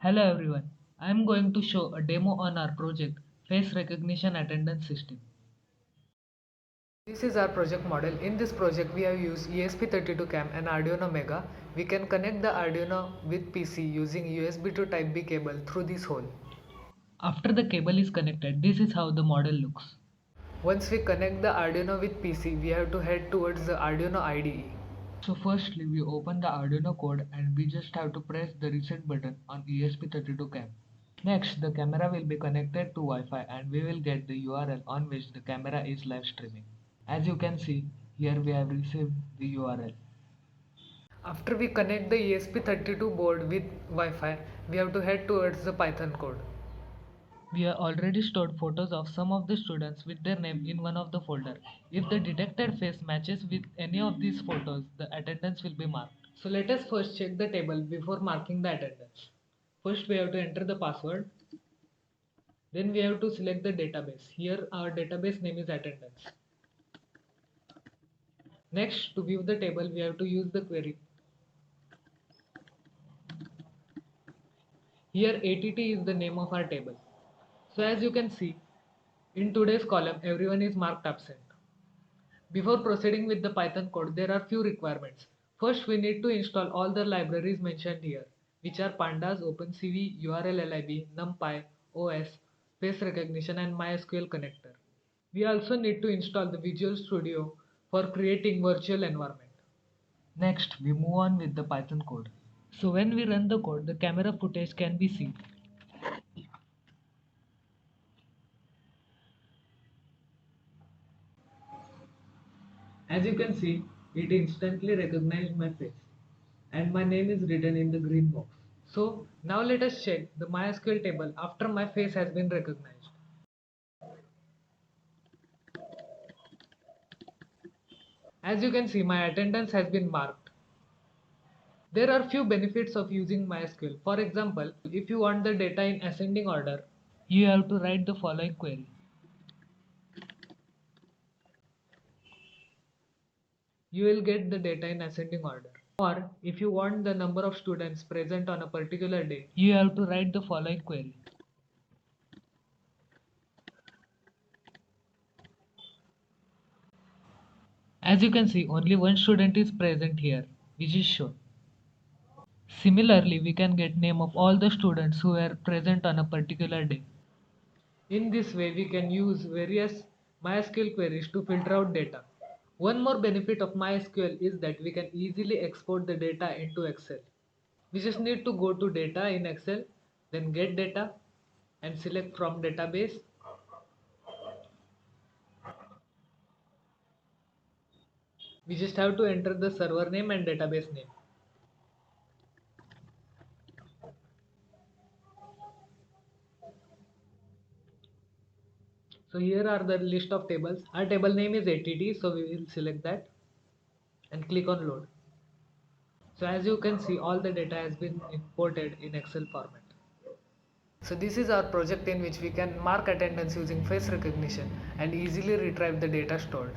Hello everyone, I am going to show a demo on our project Face Recognition Attendance System. This is our project model. In this project we have used ESP32CAM and Arduino Mega. We can connect the Arduino with PC using USB to Type B cable through this hole. After the cable is connected, this is how the model looks. Once we connect the Arduino with PC, we have to head towards the Arduino IDE. So firstly we open the Arduino code and we just have to press the reset button on ESP32CAM. Next, the camera will be connected to Wi-Fi and we will get the URL on which the camera is live streaming. As you can see, here we have received the URL. After we connect the ESP32 board with Wi-Fi, we have to head towards the Python code. We have already stored photos of some of the students with their name in one of the folder. If the detected face matches with any of these photos, the attendance will be marked. So let us first check the table before marking the attendance. First we have to enter the password. Then we have to select the database. Here our database name is attendance. Next, to view the table we have to use the query. Here ATT is the name of our table. So as you can see, in today's column everyone is marked absent. Before proceeding with the Python code, there are few requirements. First, we need to install all the libraries mentioned here, which are pandas, OpenCV, URLlib, NumPy, OS, face recognition, and MySQL connector. We also need to install the Visual Studio for creating virtual environment. Next, we move on with the Python code. So when we run the code, the camera footage can be seen. As you can see, it instantly recognized my face and my name is written in the green box. So now let us check the MySQL table after my face has been recognized. As you can see, my attendance has been marked. There are few benefits of using MySQL. For example, if you want the data in ascending order, you have to write the following query. You will get the data in ascending order. Or if you want the number of students present on a particular day, you have to write the following query. As you can see, only one student is present here, which is shown. Similarly, we can get name of all the students who were present on a particular day. In this way, we can use various MySQL queries to filter out data. One more benefit of MySQL is that we can easily export the data into Excel. We just need to go to data in Excel, then get data and select from database. We just have to enter the server name and database name. So here are the list of tables. Our table name is ATT, so we will select that and click on load. So as you can see, all the data has been imported in Excel format. So this is our project in which we can mark attendance using face recognition and easily retrieve the data stored.